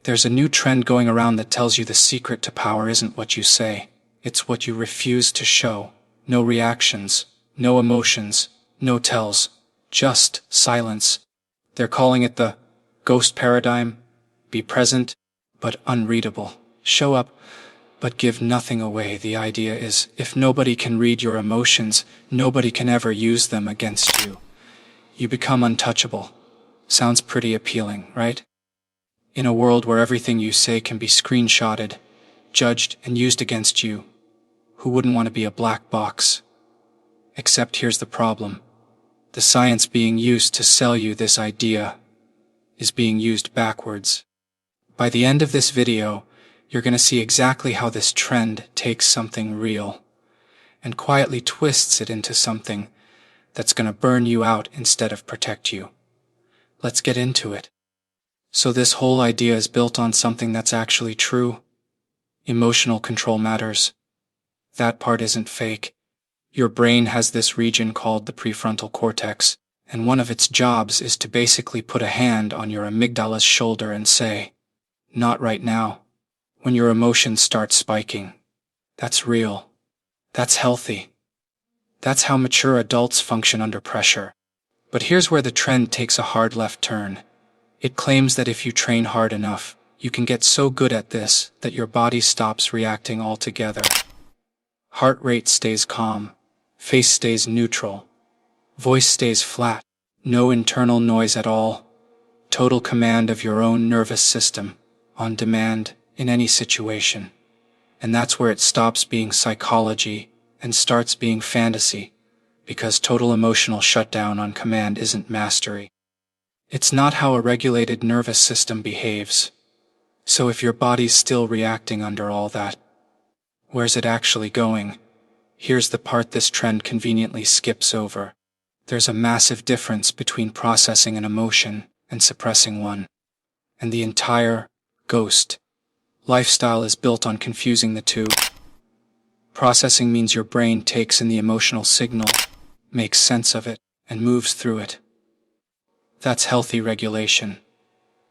There's a new trend going around that tells you the secret to power isn't what you say, it's what you refuse to show. No reactions, no emotions, no tells, just silence. They're calling it the ghost paradigm. Be present, but unreadable. Show up, but give nothing away. The idea is, if nobody can read your emotions, nobody can ever use them against you. You become untouchable. Sounds pretty appealing, right? In a world where everything you say can be screenshotted, judged, and used against you, who wouldn't want to be a black box? Except here's the problem. The science being used to sell you this idea is being used backwards. By the end of this video, you're going to see exactly how this trend takes something real and quietly twists it into something that's going to burn you out instead of protect you. Let's get into it. So this whole idea is built on something that's actually true. Emotional control matters. That part isn't fake. Your brain has this region called the prefrontal cortex, and one of its jobs is to basically put a hand on your amygdala's shoulder and say, "Not right now." When your emotions start spiking. That's real. That's healthy. That's how mature adults function under pressure. But here's where the trend takes a hard left turn. It claims that if you train hard enough, you can get so good at this that your body stops reacting altogether. Heart rate stays calm, face stays neutral, voice stays flat, no internal noise at all, total command of your own nervous system, on demand, in any situation. And that's where it stops being psychology and starts being fantasy, because total emotional shutdown on command isn't mastery. It's not how a regulated nervous system behaves. So if your body's still reacting under all that, where's it actually going? Here's the part this trend conveniently skips over. There's a massive difference between processing an emotion and suppressing one. And the entire ghost lifestyle is built on confusing the two. Processing means your brain takes in the emotional signal, makes sense of it, and moves through it. That's healthy regulation.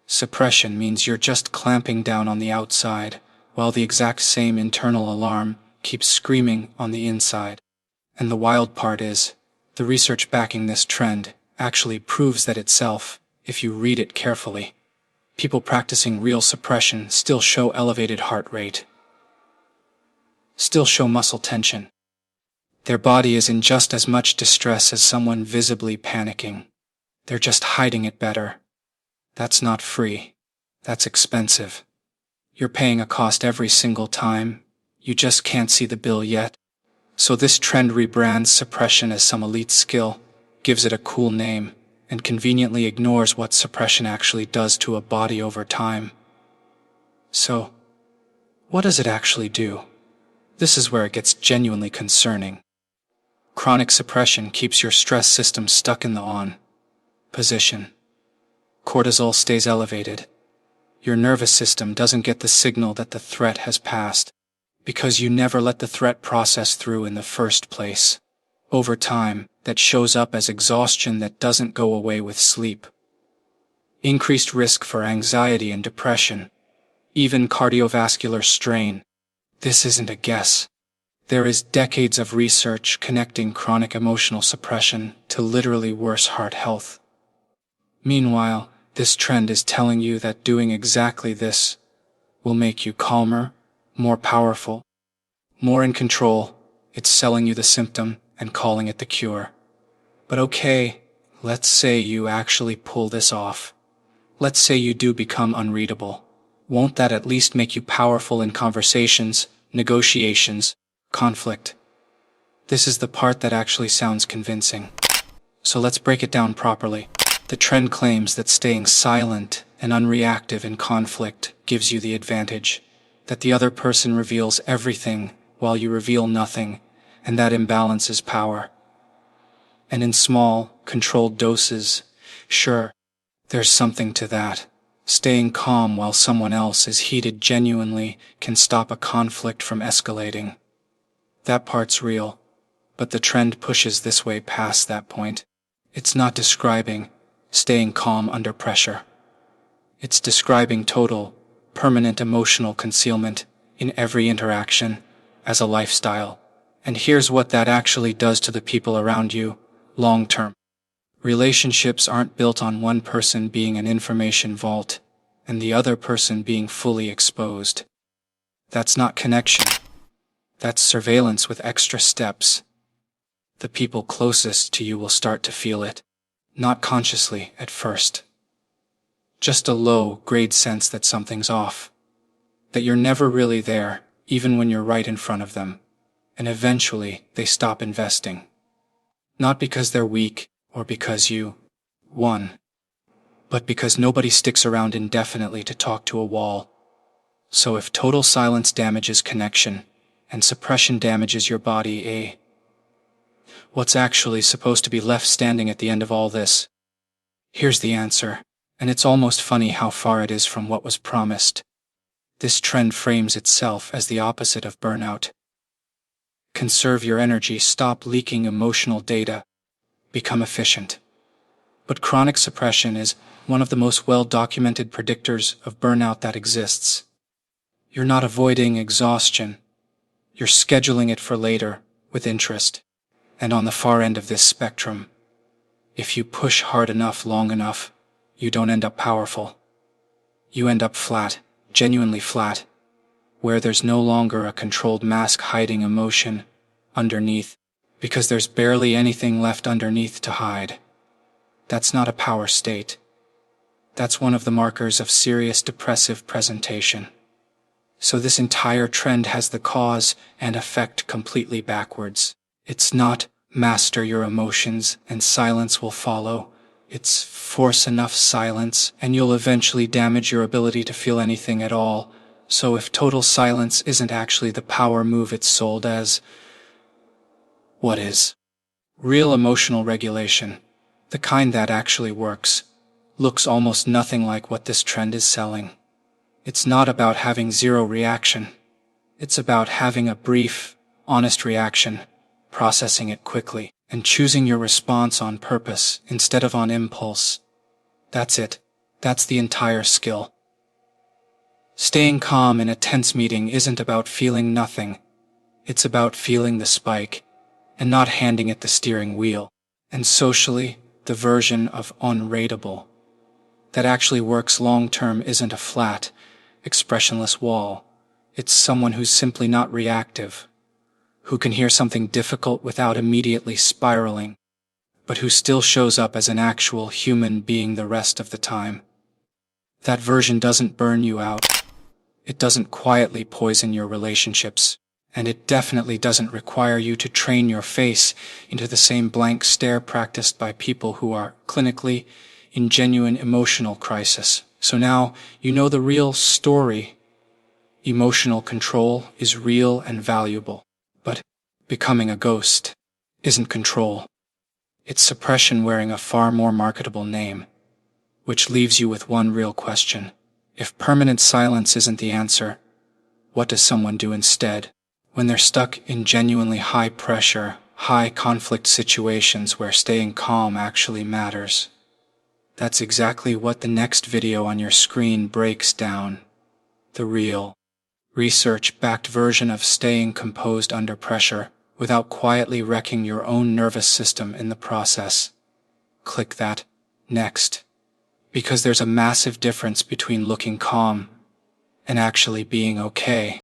Suppression means you're just clamping down on the outside, while the exact same internal alarm keeps screaming on the inside. And the wild part is, the research backing this trend actually proves that itself, if you read it carefully. People practicing real suppression still show elevated heart rate, still show muscle tension. Their body is in just as much distress as someone visibly panicking. They're just hiding it better. That's not free. That's expensive. You're paying a cost every single time. You just can't see the bill yet. So this trend rebrands suppression as some elite skill, gives it a cool name, and conveniently ignores what suppression actually does to a body over time. So, what does it actually do? This is where it gets genuinely concerning. Chronic suppression keeps your stress system stuck in the on position. Cortisol stays elevated. Your nervous system doesn't get the signal that the threat has passed, because you never let the threat process through in the first place. Over time, that shows up as exhaustion that doesn't go away with sleep. Increased risk for anxiety and depression, even cardiovascular strain. This isn't a guess. There is decades of research connecting chronic emotional suppression to literally worse heart health. Meanwhile, this trend is telling you that doing exactly this will make you calmer, more powerful, more in control. It's selling you the symptom and calling it the cure. But okay, let's say you actually pull this off. Let's say you do become unreadable. Won't that at least make you powerful in conversations, negotiations, conflict? This is the part that actually sounds convincing. So let's break it down properly. The trend claims that staying silent and unreactive in conflict gives you the advantage, that the other person reveals everything while you reveal nothing, and that imbalance is power. And in small, controlled doses, sure, there's something to that. Staying calm while someone else is heated genuinely can stop a conflict from escalating. That part's real, but the trend pushes this way past that point. It's not describing staying calm under pressure. It's describing total permanent emotional concealment in every interaction as a lifestyle. And here's what that actually does to the people around you long term. Relationships aren't built on one person being an information vault and the other person being fully exposed. That's not connection. That's surveillance with extra steps. The people closest to you will start to feel it, not consciously at first. Just a low-grade sense that something's off, that you're never really there, even when you're right in front of them. And eventually, they stop investing. Not because they're weak or because you won, but because nobody sticks around indefinitely to talk to a wall. So if total silence damages connection and suppression damages your body, what's actually supposed to be left standing at the end of all this? Here's the answer, and it's almost funny how far it is from what was promised. This trend frames itself as the opposite of burnout. Conserve your energy, stop leaking emotional data, become efficient. But chronic suppression is one of the most well-documented predictors of burnout that exists. You're not avoiding exhaustion. You're scheduling it for later with interest. And on the far end of this spectrum, if you push hard enough, long enough, you don't end up powerful. You end up flat, genuinely flat, where there's no longer a controlled mask hiding emotion underneath, because there's barely anything left underneath to hide. That's not a power state. That's one of the markers of serious depressive presentation. So this entire trend has the cause and effect completely backwards. It's not master your emotions and silence will follow. It's force enough silence and you'll eventually damage your ability to feel anything at all. So if total silence isn't actually the power move it's sold as, what is? Real emotional regulation, the kind that actually works, looks almost nothing like what this trend is selling. It's not about having zero reaction. It's about having a brief, honest reaction, processing it quickly, and choosing your response on purpose instead of on impulse. That's it. That's the entire skill. Staying calm in a tense meeting isn't about feeling nothing. It's about feeling the spike and not handing it the steering wheel. And socially, the version of unrateable that actually works long-term isn't a flat, expressionless wall. It's someone who's simply not reactive, who can hear something difficult without immediately spiraling, but who still shows up as an actual human being the rest of the time. That version doesn't burn you out. It doesn't quietly poison your relationships. And it definitely doesn't require you to train your face into the same blank stare practiced by people who are clinically in genuine emotional crisis. So now you know the real story. Emotional control is real and valuable. But becoming a ghost isn't control. It's suppression wearing a far more marketable name. Which leaves you with one real question. If permanent silence isn't the answer, what does someone do instead? When they're stuck in genuinely high-pressure, high-conflict situations where staying calm actually matters. That's exactly what the next video on your screen breaks down. The real, research-backed version of staying composed under pressure without quietly wrecking your own nervous system in the process. Click that next. Because there's a massive difference between looking calm and actually being okay.